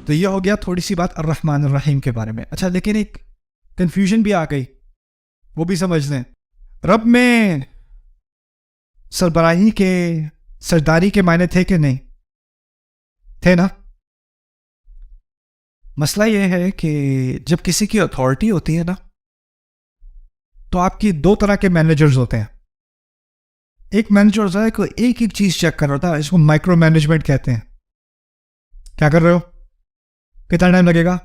تو یہ ہو گیا تھوڑی سی بات الرحمن الرحیم کے بارے میں. اچھا لیکن ایک کنفیوژن بھی آ گئی, وہ بھی سمجھ لیں. رب میں سربراہی کے سرداری کے معنی تھے کہ نہیں تھے نا؟ مسئلہ یہ ہے کہ جب کسی کی اتھارٹی ہوتی ہے نا تو آپ کی دو طرح کے مینیجرز ہوتے ہیں. ایک مینیجر ہوتا ہے کہ ایک ایک چیز چیک کر رہا ہوتا ہے, اس کو مائکرو مینجمنٹ کہتے ہیں. کیا کر رہے ہو, کتنا ٹائم لگے گا,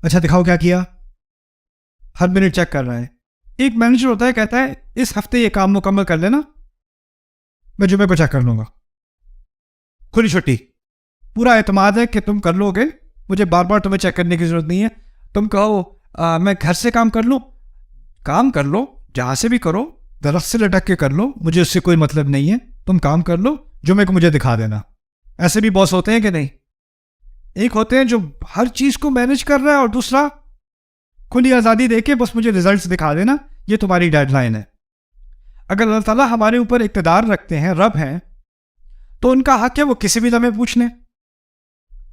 اچھا دکھاؤ کیا کیا, ہر منٹ چیک کر رہا ہے. ایک مینیجر ہوتا ہے کہتا ہے اس ہفتے یہ کام مکمل کر لینا, میں جمعے کو چیک کر لوں گا, کھلی چھٹی, پورا اعتماد ہے کہ تم کر لو گے, مجھے بار بار تمہیں چیک کرنے کی ضرورت نہیں ہے. تم کہو میں گھر سے کام کر لوں, کام کر لو, جہاں سے بھی کرو, درخت سے لٹک کے کر لو, مجھے اس سے کوئی مطلب نہیں ہے, تم کام کر لو, جمعے کو مجھے دکھا دینا. ایسے بھی باس ہوتے ہیں کہ نہیں؟ ایک ہوتے ہیں جو ہر چیز کو مینیج کر رہا ہے, اور دوسرا کھلی آزادی دے کے بس مجھے ریزلٹس دکھا دینا, یہ تمہاری ڈیڈ لائن ہے. اگر اللہ تعالیٰ ہمارے اوپر اقتدار رکھتے ہیں, رب ہیں, تو ان کا حق ہے وہ کسی بھی لمحے پوچھ لیں.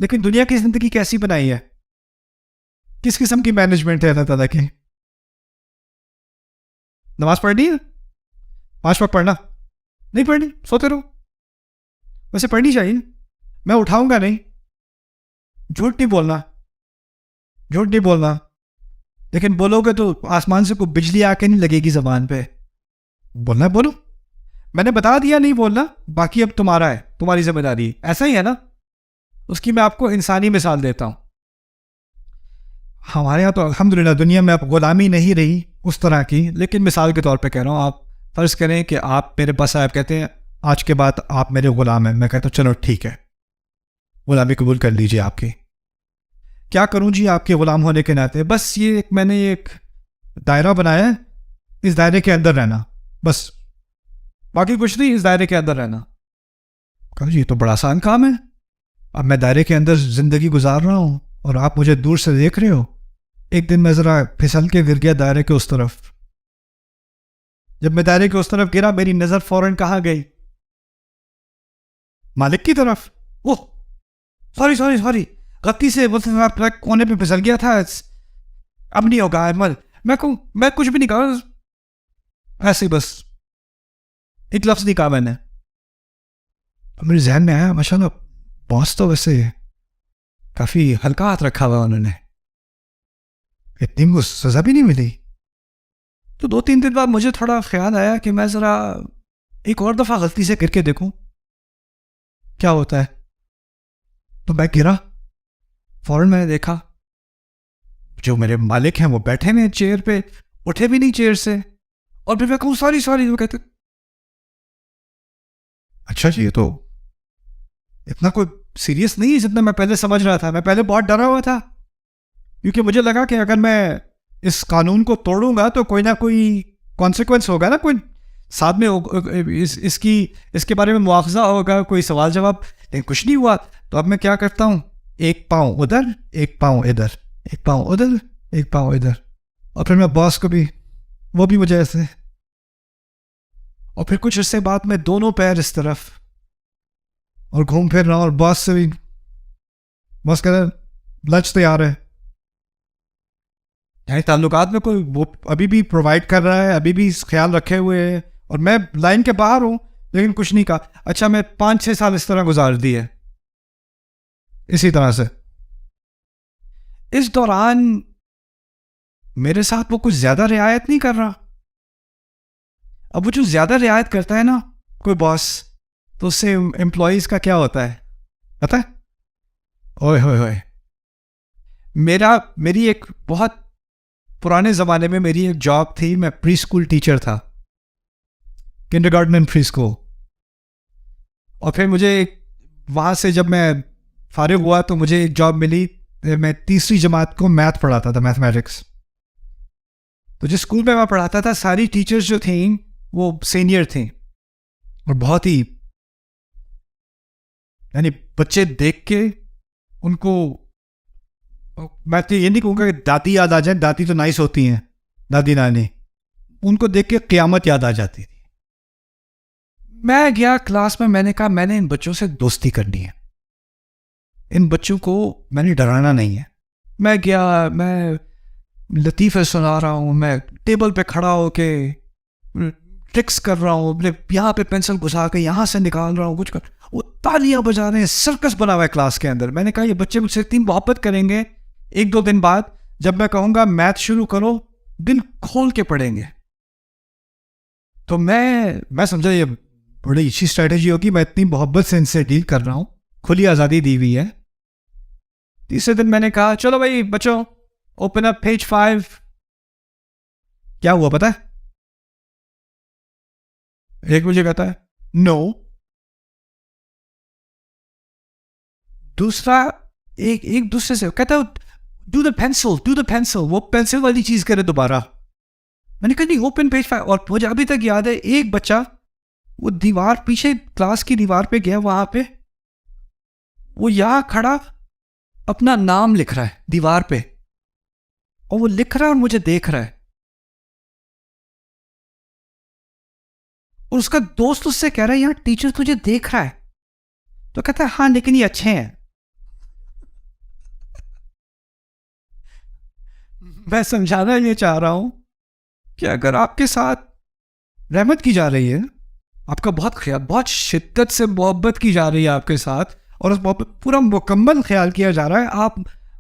لیکن دنیا کی زندگی کیسی بنائی ہے, کس قسم کی مینجمنٹ ہے اللہ تعالیٰ کی؟ نماز پڑھنی ہے, 5 وقت پڑھنا, نہیں پڑھنی سوتے رہو. ویسے پڑھنی چاہیے, میں اٹھاؤں گا نہیں, جھوٹ نہیں بولنا, جھوٹ نہیں بولنا. لیکن بولو گے تو آسمان سے کوئی بجلی آ کے نہیں لگے گی زبان پہ. بولنا ہے بولو, میں نے بتا دیا نہیں بولنا, باقی اب تمہارا ہے, تمہاری ذمہ داری. ایسا ہی ہے نا. اس کی میں آپ کو انسانی مثال دیتا ہوں. ہمارے یہاں تو الحمدللہ دنیا میں اب غلامی نہیں رہی اس طرح کی, لیکن مثال کے طور پہ کہہ رہا ہوں. آپ فرض کریں کہ آپ میرے پاس آپ کہتے ہیں آج کے بعد آپ میرے غلام ہیں, میں کہتا ہوں چلو ٹھیک ہے, غلامی قبول کر لیجیے آپ کی. کیا کروں جی آپ کے غلام ہونے کے ناطے؟ بس یہ میں نے ایک دائرہ بنایا ہے, اس دائرے کے اندر رہنا, بس باقی کچھ نہیں, اس دائرے کے اندر رہنا. کہا جی یہ تو بڑا آسان کام ہے, اب میں دائرے کے اندر زندگی گزار رہا ہوں اور آپ مجھے دور سے دیکھ رہے ہو. ایک دن میں ذرا پھسل کے گر گیا دائرے کے اس طرف. جب میں دائرے کے اس طرف گرا, میری نظر فوراً کہاں گئی؟ مالک کی طرف. اوہ سوری غلطی سے کونے پہ پھسل گیا تھا, اب نہیں ہوگا. میں کچھ بھی نہیں کہا, ایسے بس ایک لفظ نہیں کہا میں نے. میرے ذہن میں آیا ماشاءاللہ باس تو ویسے کافی ہلکا ہاتھ رکھا ہوا انہوں نے, اتنی کو سزا بھی نہیں ملی. تو 2-3 دن بعد مجھے تھوڑا خیال آیا کہ میں ذرا ایک اور دفعہ غلطی سے گر کے دیکھوں کیا ہوتا ہے. تو میں گرا, فوراً میں نے دیکھا جو میرے مالک ہیں وہ بیٹھے ہوئے چیئر پہ, اٹھے بھی نہیں چیئر سے. اور پھر میں کہوں سوری, وہ کہتے اچھا جی یہ تو اتنا کوئی سیریس نہیں جتنا میں پہلے سمجھ رہا تھا. میں پہلے بہت ڈرا ہوا تھا, کیونکہ مجھے لگا کہ اگر میں اس قانون کو توڑوں گا تو کوئی نہ کوئی کانسیکوینس ہوگا نا, کوئی ساتھ میں اس کے بارے میں مواخذہ ہوگا, کوئی سوال جواب. لیکن کچھ نہیں ہوا. تو اب میں کیا کرتا ہوں, ایک پاؤں ادھر, ایک پاؤں ادھر, ایک پاؤں ادھر, ایک پاؤں ادھر. اور پھر میں باس کو بھی, وہ بھی مجھے ایسے, اور پھر کچھ عرصے بعد میں دونوں پیر اس طرف اور گھوم پھر رہا ہوں. اور باس سے بھی, باس کہہ رہے لنچ تیار ہے. یعنی تعلقات میں کوئی وہ ابھی بھی پرووائڈ کر رہا ہے, ابھی بھی خیال رکھے ہوئے ہے, اور میں لائن کے باہر ہوں لیکن کچھ نہیں کہا. اچھا میں 5-6 سال اس طرح گزار دیے اسی طرح سے. اس دوران میرے ساتھ وہ کچھ زیادہ رعایت نہیں کر رہا. اب وہ جو زیادہ رعایت کرتا ہے نا کوئی باس, تو اس سے امپلائیز کا کیا ہوتا ہے پتہ ہے؟ اوئے ہوئے ہوئے. میری ایک بہت پرانے زمانے میں میری ایک جاب تھی, میں پری اسکول ٹیچر تھا, kindergarten and preschool. اور پھر مجھے وہاں سے جب میں فارغ ہوا تو مجھے ایک جاب ملی, میں 3ری جماعت کو میتھ پڑھاتا تھا, میتھمیٹکس. تو جس اسکول میں میں پڑھاتا تھا ساری ٹیچرز جو تھیں وہ سینئر تھیں, اور بہت ہی یعنی بچے دیکھ کے ان کو, میں تو یہ نہیں کہوں گا کہ دادی یاد آ جائیں, دادی تو نائس ہوتی ہیں, دادی نانی, ان کو دیکھ کے قیامت یاد آ جاتی تھی. میں گیا کلاس میں نے کہا میں نے ان بچوں سے دوستی کرنی ہے. ان بچوں کو میں نے ڈرانا نہیں ہے. میں گیا, میں لطیفے سنا رہا ہوں, میں ٹیبل پہ کھڑا ہو کے ٹرکس کر رہا ہوں, یہاں پہ پینسل گھسا کے یہاں سے نکال رہا ہوں, کچھ کر, وہ تالیاں بجا رہے ہیں, سرکس بنا ہوا ہے کلاس کے اندر. میں نے کہا یہ بچے مجھ سے اتنی محبت کریں گے, 1-2 دن بعد جب میں کہوں گا میتھ شروع کرو, دل کھول کے پڑھیں گے. تو میں سمجھا یہ بڑی اچھی اسٹریٹجی ہوگی, میں اتنی محبت سے ان سے ڈیل کر رہا ہوں, کھلی آزادی دی ہوئی ہے. تیسرے دن میں نے کہا چلو بھائی بچوں, اوپن اپ پیج 5. کیا ہوا پتہ ہے؟ ایک مجھے کہتا ہے نو, دوسرا ایک دوسرے سے کہتا ہے ڈو دا پینسل, وہ پینسل والی چیز کرے دوبارہ. میں نے کہا نہیں, اوپن پیج 5. اور مجھے ابھی تک یاد ہے ایک بچہ وہ دیوار پیچھے کلاس کی دیوار پہ گیا, وہاں پہ وہ یہاں کھڑا اپنا نام لکھ رہا ہے دیوار پہ, اور وہ لکھ رہا ہے اور مجھے دیکھ رہا ہے. اور اس کا دوست اس سے کہہ رہا ہے یار ٹیچر تجھے دیکھ رہا ہے, تو کہتا ہے ہاں لیکن یہ اچھے ہیں. میں سمجھانا یہ چاہ رہا ہوں کہ اگر آپ کے ساتھ رحمت کی جا رہی ہے, آپ کا بہت خیال, بہت شدت سے محبت کی جا رہی ہے آپ کے ساتھ, اور اس محبت پورا مکمل خیال کیا جا رہا ہے, آپ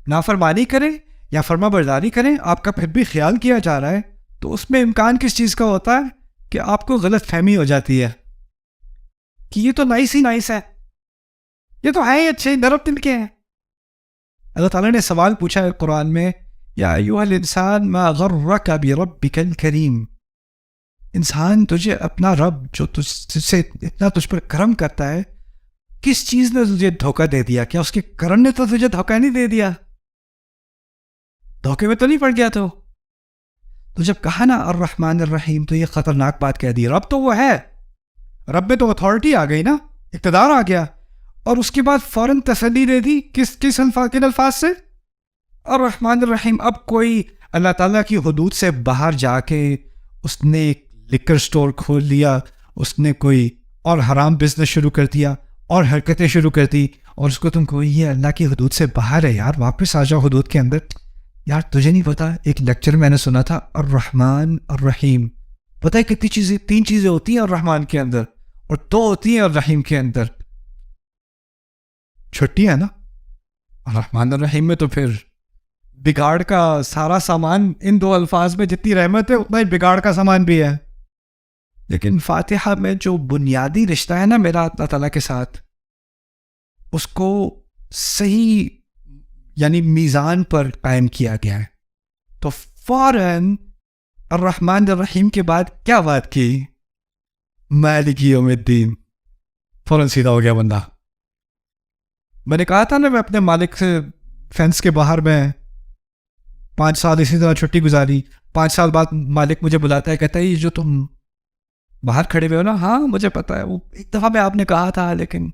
نافرمانی کریں یا فرما برداری کریں, آپ کا پھر بھی خیال کیا جا رہا ہے, تو اس میں امکان کس چیز کا ہوتا ہے کہ آپ کو غلط فہمی ہو جاتی ہے کہ یہ تو نائس ہی نائس ہے, یہ تو ہے ہی اچھے, نرم دل کے ہیں. اللہ تعالیٰ نے سوال پوچھا ہے قرآن میں, یا ایھا الانسان ما غرک بربک الکریم, انسان تجھے اپنا رب جو تجھ سے اتنا تجھ پر کرم کرتا ہے, کس چیز نے تجھے دھوکہ دے دیا؟ کیا اس کے کرم نے تو تجھے دھوکہ نہیں دے دیا؟ دھوکے میں تو نہیں پڑ گیا؟ تو جب کہا نا الرحمن الرحیم, تو یہ خطرناک بات کہہ دی. رب تو وہ ہے, رب میں تو اتھارٹی آ گئی نا, اقتدار آ گیا, اور اس کے بعد فوراً تسلی دے دی کن الفاظ سے؟ الرحمن الرحیم. اب کوئی اللہ تعالیٰ کی حدود سے باہر جا کے اس نے ایک لکر سٹور کھول لیا, اس نے کوئی اور حرام بزنس شروع کر دیا اور حرکتیں شروع کر دی, اور اس کو تم کو یہ اللہ کی حدود سے باہر ہے یار, واپس آ جاؤ حدود کے اندر. یار تجھے نہیں پتا, ایک لیکچر میں نے سنا تھا الرحمن الرحیم, پتہ ہے کتنی چیزیں, 3 چیزیں ہوتی ہیں الرحمن کے اندر اور 2 ہوتی ہیں الرحیم کے اندر. چھٹی ہے نا الرحمن الرحیم میں, تو پھر بگاڑ کا سارا سامان ان 2 الفاظ میں, جتنی رحمت ہے اتنا ہی بگاڑ کا سامان بھی ہے. لیکن فاتحہ میں جو بنیادی رشتہ ہے نا میرا اللہ تعالیٰ کے ساتھ, اس کو صحیح یعنی میزان پر قائم کیا گیا ہے. تو فوراً الرحمن الرحیم کے بعد کیا بات کی؟ مالک یوم الدین. فوراً سیدھا ہو گیا بندہ. میں نے کہا تھا نا میں اپنے مالک سے فینس کے باہر میں 5 سال اسی طرح چھٹی گزاری. 5 سال بعد مالک مجھے بلاتا ہے, کہتا ہے یہ جو تم باہر کھڑے ہوئے ہو نا, ہاں مجھے پتا ہے, وہ ایک دفعہ میں آپ نے کہا تھا, لیکن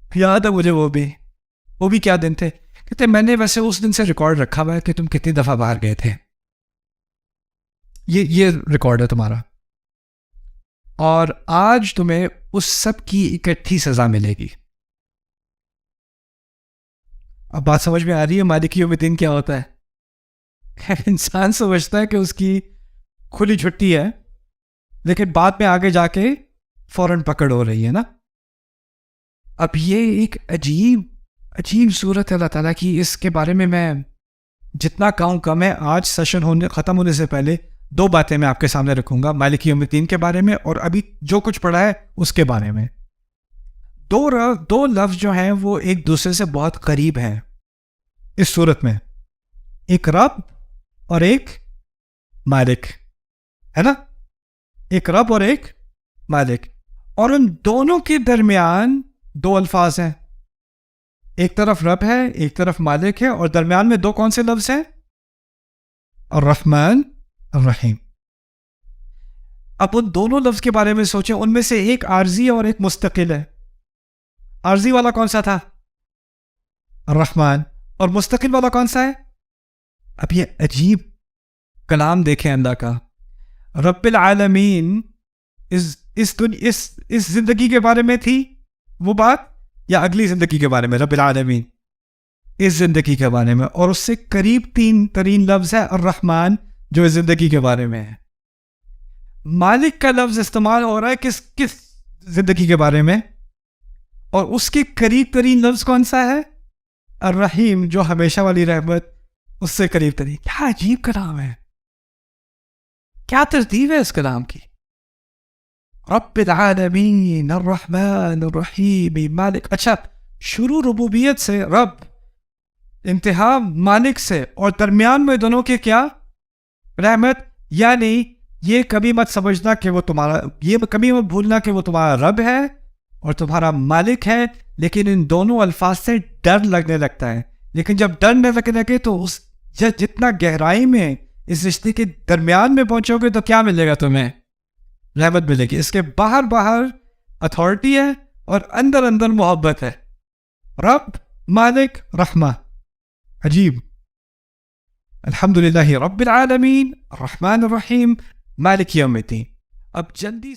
یاد ہے مجھے وہ بھی کیا دن تھے. کہتے میں نے ویسے اس دن سے ریکارڈ رکھا ہوا ہے کہ تم کتنی دفعہ باہر گئے تھے, یہ ریکارڈ ہے تمہارا, اور آج تمہیں اس سب کی اکٹھی سزا ملے گی. اب بات سمجھ میں آ رہی ہے مالک یوم الدین کیا ہوتا ہے؟ انسان سمجھتا ہے کہ اس کی کھلی چھٹی ہے, لیکن بعد میں آگے جا کے فوراً پکڑ ہو رہی ہے نا. اب یہ ایک عجیب صورت ہے اللہ تعالیٰ کی. اس کے بارے میں جتنا کہوں کم ہے. آج سیشن ختم ہونے سے پہلے 2 باتیں میں آپ کے سامنے رکھوں گا, مالک یوم الدین کے بارے میں اور ابھی جو کچھ پڑھا ہے اس کے بارے میں. 2 لفظ جو ہیں وہ ایک دوسرے سے بہت قریب ہیں اس صورت میں, ایک رب اور ایک مالک, ہے نا, ایک رب اور ایک مالک, اور ان دونوں کے درمیان 2 الفاظ ہیں. ایک طرف رب ہے, ایک طرف مالک ہے, اور درمیان میں 2 کون سے لفظ ہیں؟ الرحمن الرحیم. اب ان دونوں لفظ کے بارے میں سوچیں, ان میں سے ایک عارضی اور ایک مستقل ہے. عارضی والا کون سا تھا؟ الرحمن. اور مستقل والا کون سا ہے؟ اب یہ عجیب کلام دیکھیں اللہ کا. رب العالمین اس زندگی کے بارے میں تھی وہ بات, یا اگلی زندگی کے بارے میں؟ رب العالمین اس زندگی کے بارے میں، اور اس سے قریب ترین لفظ ہے الرحمن جو اس زندگی کے بارے میں ہے. مالک کا لفظ استعمال ہو رہا ہے کس زندگی کے بارے میں، اور اس کے قریب ترین لفظ کون سا ہے؟ الرحیم، جو ہمیشہ والی رحمت، اس سے قریب ترین. کیا عجیب کلام ہے، کیا ترتیب ہے اس کلام کی. رب العالمین الرحمن الرحیم مالک. اچھا، شروع ربوبیت سے رب، انتہا مالک سے، اور درمیان میں دونوں کے کیا؟ رحمت. یعنی یہ کبھی مت سمجھنا کہ وہ تمہارا، یہ کبھی مت بھولنا کہ وہ تمہارا رب ہے اور تمہارا مالک ہے، لیکن ان دونوں الفاظ سے ڈر لگنے لگتا ہے. لیکن جب ڈر نہ لگنے لگے تو اس جتنا گہرائی میں اس رشتے کے درمیان میں پہنچو گے تو کیا ملے گا تمہیں؟ رحمت ملے گی. اس کے باہر اتھارٹی ہے اور اندر محبت ہے. رب، مالک، رحمہ. عجیب. الحمدللہ رب العالمین الرحمن الرحیم مالک یوم الدین. اب جلدی